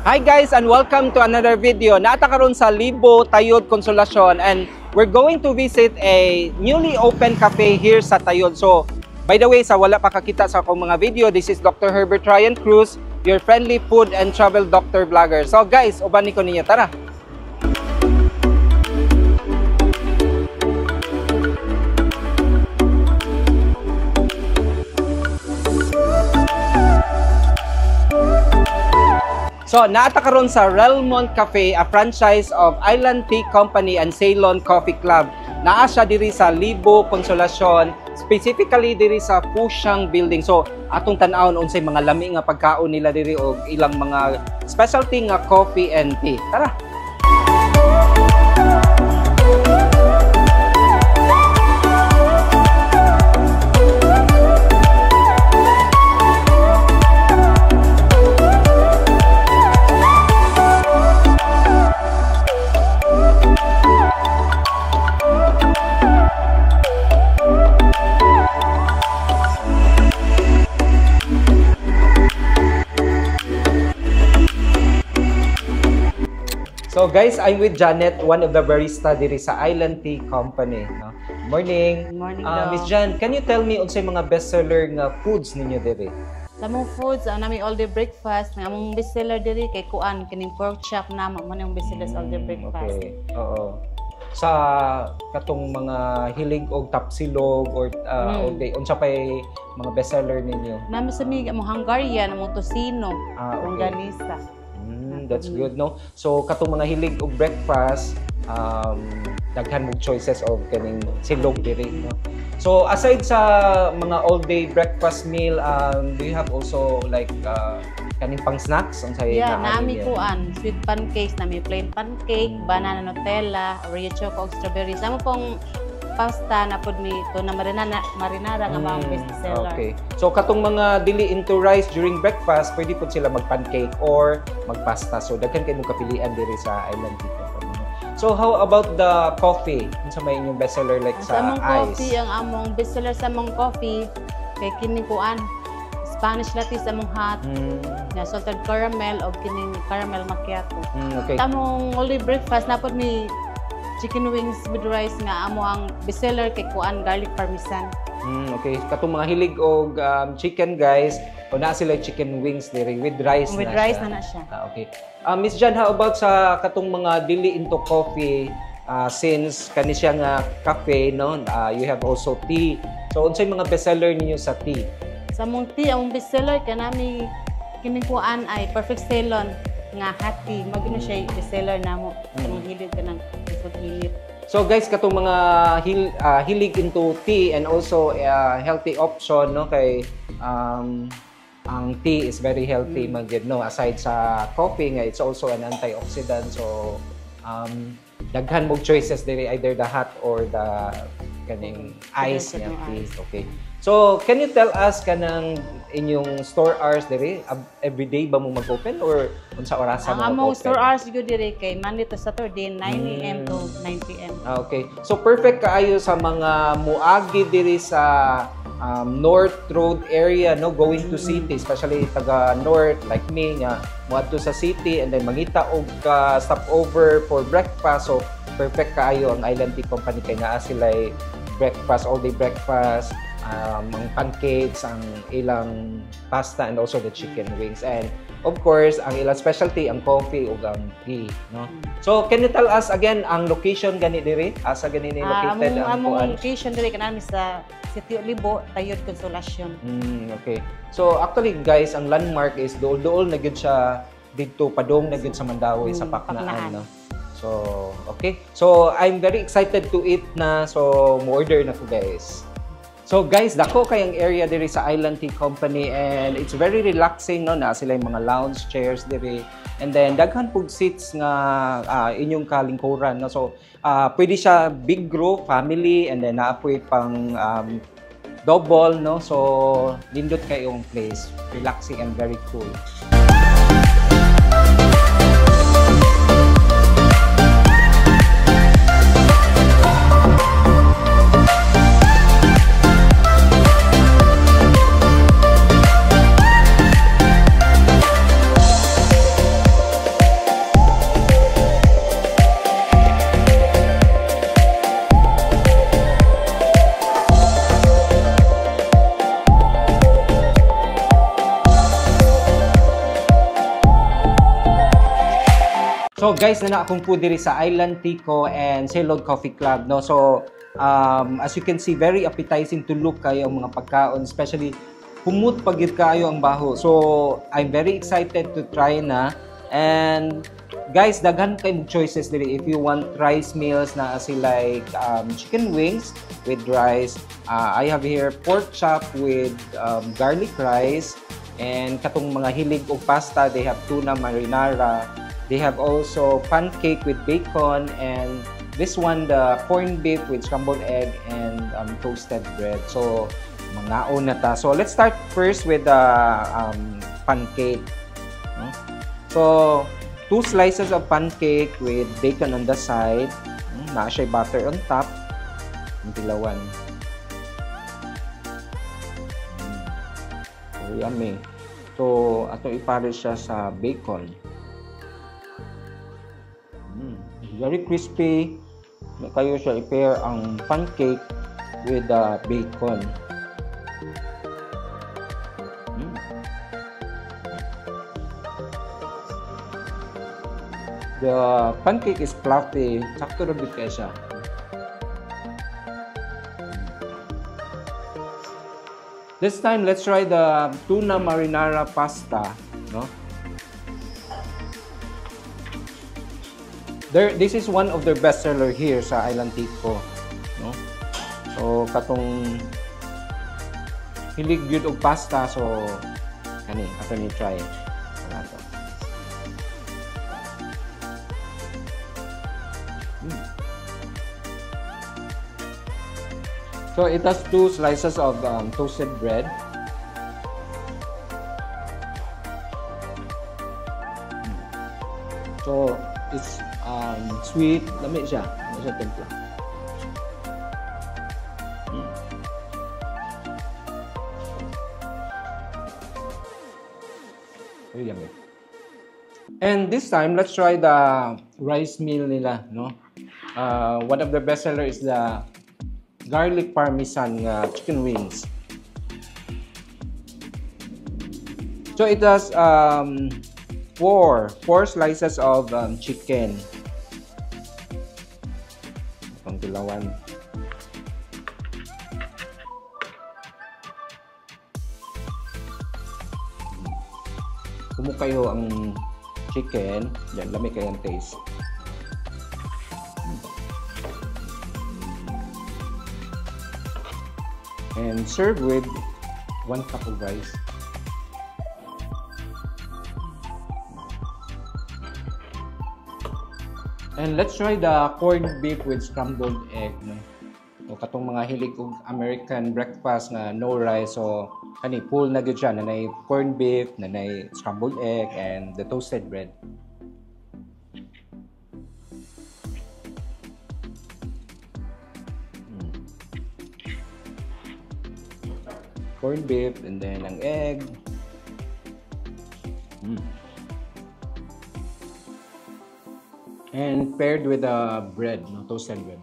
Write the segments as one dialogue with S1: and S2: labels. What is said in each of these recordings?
S1: Hi guys and welcome to another video. Naata karon sa Libo, Tayod, Consolacion and we're going to visit a newly opened cafe here sa Tayod. So, by the way, sa wala pa kakita sa akong mga video, this is Dr. Herbert Ryan Cruz, your friendly food and travel doctor vlogger. So guys, uban ni ko ninyo, tara! So, naata karon sa Relmont Cafe, a franchise of Island Tea Company and Ceylon Coffee Club. Naa siya diri sa Libo, Consolacion, specifically diri sa Pusyang Building. So, atong tan-awon unsay mga lami nga pagkaon nila diri og ilang mga specialty nga coffee and tea. Tara! So guys, I'm with Janet, one of the barista diri sa Island Tea Company. No? Morning.
S2: Good morning,
S1: Miss Jan, can you tell me unsay mga bestseller nga foods ninyo diri?
S2: Sa mong foods, nami all day breakfast. Nga mong bestseller diri kay kuan kining pork chop na mo yung bestseller all day breakfast.
S1: Okay. Oo. Sa katong mga hilig og tapsilog or all day, unsa pay mga bestseller ninyo?
S2: Nami sa mig mo Hungarian, mo tocino, longganisa.
S1: That's good, no? So, katong mga hilig og breakfast, daghan mong choices of kaning silog diri, no? So, aside sa mga all-day breakfast meal, do you have also like kaning pang snacks?
S2: Yeah, nami kuan, sweet pancakes, nami plain pancake, banana Nutella, Oreo choco, strawberries. Namo pong pasta na pod mi to na marinara nga mga bestseller. Okay.
S1: So katong mga dili into rice during breakfast, pwede pod sila mag-pancake or mag-pasta. So daghan kay mong kapilian diri sa Island Tea Company. So how about the coffee? Unsa may inyong bestseller like sa
S2: among
S1: ice?
S2: Coffee, ang among bestseller sa among coffee kay kini kuan Spanish latte sa among hot. Na salted caramel o kining caramel macchiato.
S1: Okay.
S2: Among only breakfast na pod mi chicken wings with rice nga amo ang bestseller kay kuan garlic parmesan.
S1: Okay. Katong mga hilig og chicken guys, o na sila chicken wings diri with rice
S2: with
S1: na
S2: rice
S1: siya.
S2: na siya.
S1: Okay. Miss Jan, how about sa katong mga dili into coffee since kani siya nga cafe, no? You have also tea. So unsay mga bestseller ninyo sa tea?
S2: Sa mong tea ang bestseller kanami kining kuan ay Perfect Ceylon nga hot tea. Magino siya bestseller namo. Kanang hilig kanang hilig.
S1: So guys, katong mga hilig into tea and also healthy option, no, kay ang tea is very healthy magid, no, aside sa coffee nga it's also an antioxidant. So daghan mong choices diri, either the hot or the kaning ice nga tea. Okay. So, can you tell us kanang inyong store hours diri? Everyday ba mo mag-open or unsa orasa mo mag-open?
S2: Ang among store hours gyud diri kay Monday to Saturday 9 AM to 9 PM.
S1: Okay. So perfect kaayo sa mga muagi diri sa North Road area, no, going to city, especially taga North like me nga moadto sa city and then mangita og stopover for breakfast. So perfect kaayo ang Island Tea Company kay naa sila breakfast, all day breakfast, ang pancakes, ang ilang pasta and also the chicken wings, and of course ang ilang specialty ang coffee ug ang tea, no? So can you tell us again ang location gani diri? Asa gani ni located ang
S2: among location diri kanami sa City Libo, Tayod, Consolacion.
S1: Okay. So actually guys, ang landmark is dool na gyud siya didto padong na gyud sa Mandawi sa Paknaan, no? So, okay. So, I'm very excited to eat na. So, mo-order na ko, guys. So, guys, dako kayang area diri sa Island Tea Company and it's very relaxing, no? Na sila yung mga lounge chairs diri. And then, daghan pug seats nga inyong kalingkuran, no? So, pwede siya big group, family, and then naapoy pang double, no? So, lindot kayong place. Relaxing and very cool. So guys, na akong po diri sa Island Tico and Ceylon Coffee Club, no. So as you can see, very appetizing to look kayo ang mga pagkaon, especially humut pagid kayo ang baho. So I'm very excited to try na. And guys, daghan kay choices diri if you want rice meals na as like chicken wings with rice. I have here pork chop with garlic rice, and katong mga hilig og pasta, they have tuna marinara. They have also pancake with bacon, and this one, the corned beef with scrambled egg and toasted bread. So, mangaon na ta. So, let's start first with the pancake. So, 2 slices of pancake with bacon on the side. Na siya butter on top. Ang dilawan. So, yummy. So, ato ipare siya sa bacon. Very crispy. Kayo siya i-pair ang pancake with the bacon. The pancake is fluffy. Sakto rin kaya siya. This time, let's try the tuna marinara pasta. No? This is one of their bestseller here sa Island Tico, no? So katong hilig gyud og pasta, so kani ato ni try nato. So it has 2 slices of toasted bread. So it's sweet, lami siya. Lami siya templa. Very yummy. And this time, let's try the rice meal nila, no? One of the best seller is the garlic parmesan chicken wings. So it has 4 slices of chicken. Ang dilawan. Kumo kayo ang chicken, yan lamig kayo ang taste. And serve with 1 cup of rice. And let's try the corned beef with scrambled egg. No? So, katong mga hilig og American breakfast na no rice. So, kani full na gyud siya. Nanay corned beef, nanay scrambled egg, and the toasted bread. Corned beef, and then ang egg. And paired with the bread, no, toasted bread.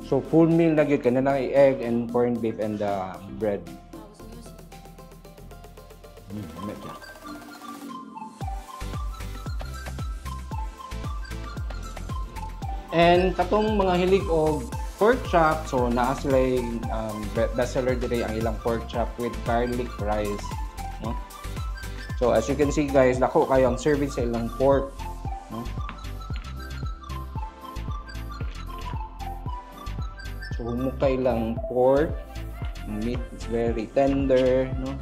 S1: So full meal na gyud kana lang egg and corned beef and the bread. And katong mga hilig og pork chop, so naa sila bestseller diri ang ilang pork chop with garlic rice, no? So as you can see guys, dako kayo ang serving sa ilang pork, no? So humukay lang pork, meat is very tender, no?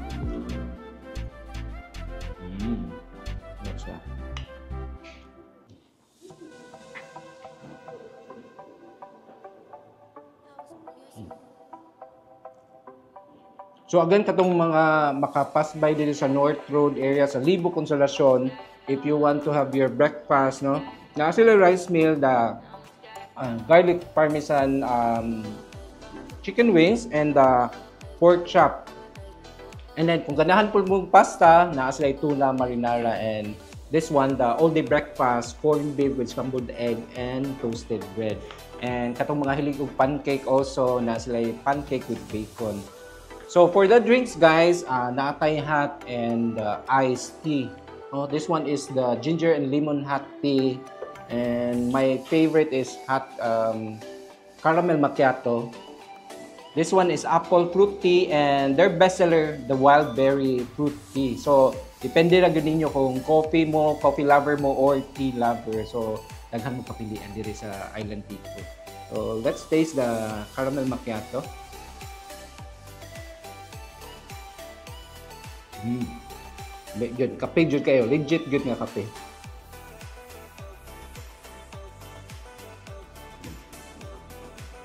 S1: That's that. So again, katong mga makapass by dito sa North Road area sa Libo Consolacion, if you want to have your breakfast, no, na sila rice meal, the garlic parmesan chicken wings and the pork chop. And then kung ganahan po mong pasta, na sila tuna marinara, and this one, the all-day breakfast, corned beef with scrambled egg and toasted bread. And katong mga hilig og pancake also, na sila pancake with bacon. So for the drinks, guys, naatay hot and iced tea. Oh, this one is the ginger and lemon hot tea, and my favorite is hot caramel macchiato. This one is apple fruit tea, and their bestseller, the wild berry fruit tea. So depende ra gyud ninyo kung coffee lover mo, or tea lover. So daghan mo papilian diri sa Island Tea Co. So let's taste the caramel macchiato. Good. Kape good kayo. Legit good nga kape.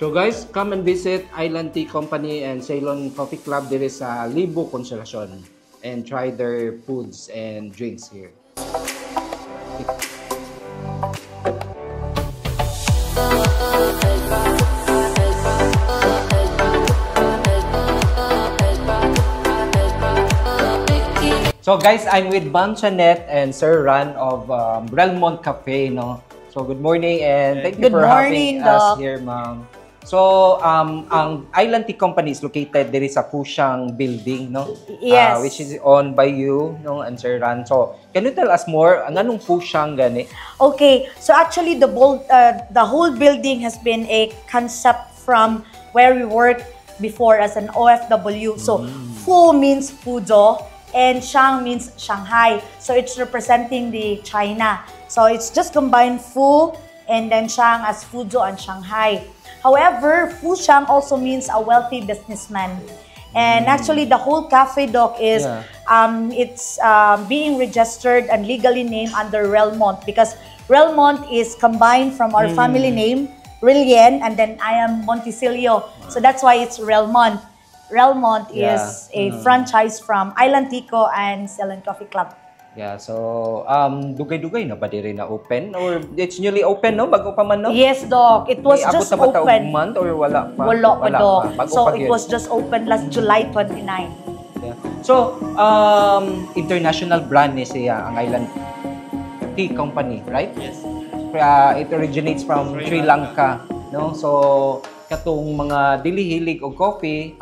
S1: So guys, come and visit Island Tea Company and Ceylon Coffee Club diri sa Libo, Consolacion, and try their foods and drinks here. So guys, I'm with Ma'am Janet and Sir Ran of Relmont Cafe, no? So good morning and thank you for having us here, Ma'am. So ang Island Tea Company is located diri sa Pusiang building, no?
S3: Yes.
S1: Which is owned by you, no, and Sir Ran. So can you tell us more? Anong Pusiang gani?
S3: Okay, so actually the whole building has been a concept from where we worked before as an OFW. So Fu means Fuzhou, and Shang means Shanghai. So it's representing the China. So it's just combined Fu and then Shang as Fuzhou and Shanghai. However, Fushang also means a wealthy businessman. And actually the whole cafe, Doc, is it's being registered and legally named under Relmont, because Relmont is combined from our family name, Rillian, and then I am Monticelio. So that's why it's Relmont. Relmont is a franchise from Island Tea Co and Ceylon Coffee Club.
S1: Yeah, so dugay-dugay na ba diri na open, or it's newly open, no? Bago pa man, no?
S3: Yes, Doc. It was just open.
S1: Month or wala pa?
S3: Wala pa, Doc.
S1: Bago
S3: So
S1: pa
S3: it
S1: yun.
S3: was just open last July 29.
S1: Yeah. So international brand ni siya ang Island Tea Company, right?
S4: Yes.
S1: It originates from Sri Lanka, no? So katong mga dili hilig og coffee,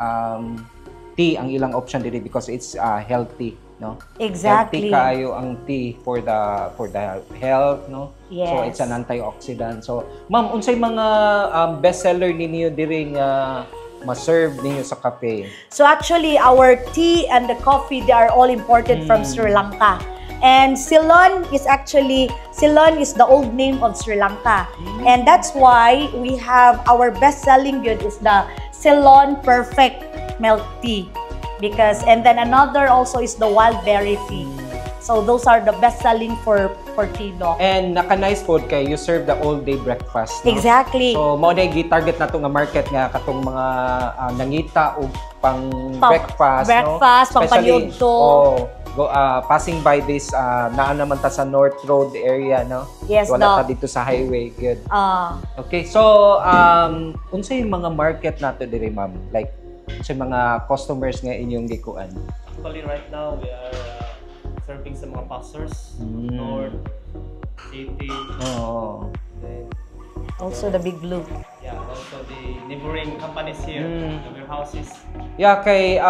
S1: tea ang ilang option diri because it's healthy, no?
S3: Exactly.
S1: Healthy kayo ang tea for the health, no?
S3: Yes.
S1: So it's an antioxidant. So ma'am, unsay mga bestseller ninyo diri nga ma-serve ninyo sa cafe?
S3: So actually our tea and the coffee, they are all imported from Sri Lanka. And Ceylon is the old name of Sri Lanka. And that's why we have our best-selling good is the Ceylon Perfect Milk Tea. And then another also is the wild berry tea. So those are the best-selling for tea, Doc.
S1: And naka-nice food kay you serve the all-day breakfast, no?
S3: Exactly.
S1: So mao na gi-target nato nga market nga katong mga nangita o pang breakfast, no?
S3: Pang paniudto.
S1: Passing by this naa naman ta sa North Road area, no?
S3: Yes,
S1: wala ta
S3: Doc.
S1: dito sa highway. Good. Okay, so unsay mga market nato diri, ma'am? Like sa mga customers nga inyong gikuan?
S4: Actually, right now, we are serving sa mga pastors, North, City, then,
S3: Also the Big Blue.
S4: yeah, also the neighboring companies here, the warehouses.
S1: Yeah, kay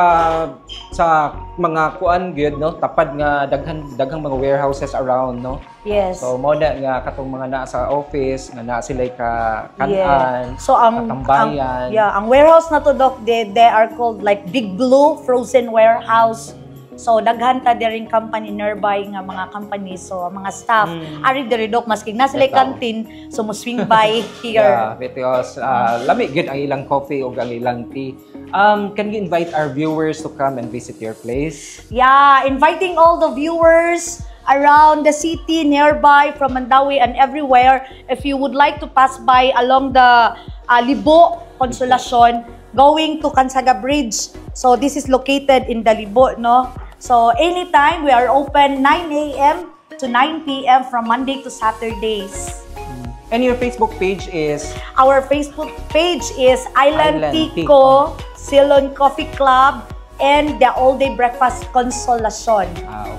S1: sa mga kuan gyud, no, tapad nga daghang mga warehouses around, no.
S3: Yes.
S1: So mo na nga katong mga naa sa office nga naa sila kanan,
S3: So
S1: katambayan.
S3: ang warehouse na to, Doc, they are called like Big Blue Frozen Warehouse. So daghan ta diring company nearby nga mga companies, so mga staff ari diri, Doc, maski na sila canteen, so mo swing by here.
S1: Yeah, because lami gyud ang ilang coffee ug ang ilang tea. Can you invite our viewers to come and visit your place?
S3: Yeah, inviting all the viewers around the city, nearby, from Mandawi and everywhere. If you would like to pass by along the Libo, Consolacion, going to Kansaga Bridge. So this is located in the Libo, no? So anytime, we are open 9 a.m. to 9 p.m. from Monday to Saturdays.
S1: And your Facebook page is?
S3: Our Facebook page is Island Tea Co, Ceylon Coffee Club, and the all-day breakfast Consolacion.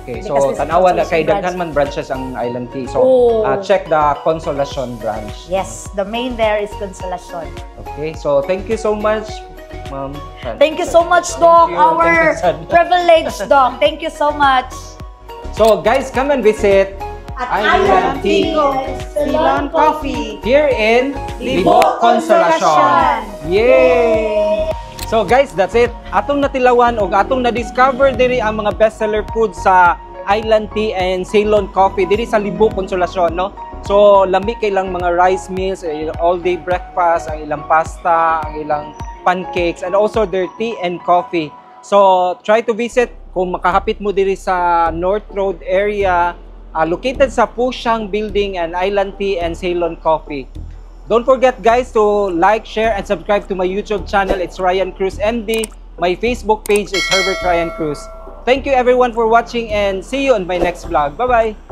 S1: Okay.
S3: Because
S1: So,
S3: this is
S1: tanawa na kay
S3: Consolacion
S1: daghan man branches ang Island Tea. So,
S3: Oh.
S1: check the Consolacion branch.
S3: Yes, the main there is Consolacion.
S1: Okay. So, thank you so much, Ma'am.
S3: Thank you so much, Doc.
S1: Thank you.
S3: Our
S1: Thank you, San.
S3: privileged Doc. Thank you so much.
S1: So guys, come and visit
S3: At
S1: Island Tea
S3: Ceylon Coffee.
S1: here in
S3: Libo, Consolacion.
S1: Yay! So guys, that's it. Atong natilawan o atong na-discover diri ang mga bestseller food sa Island Tea and Ceylon Coffee diri sa Libo, Consolacion, no? So lami kay lang mga rice meals, all-day breakfast, ang ilang pasta, ang ilang pancakes, and also their tea and coffee. So try to visit kung makahapit mo diri sa North Road area, located sa Pushang Building and Island Tea and Ceylon Coffee. Don't forget guys to like, share, and subscribe to my YouTube channel. It's Ryan Cruz MD. My Facebook page is Herbert Ryan Cruz. Thank you everyone for watching and see you on my next vlog. Bye-bye!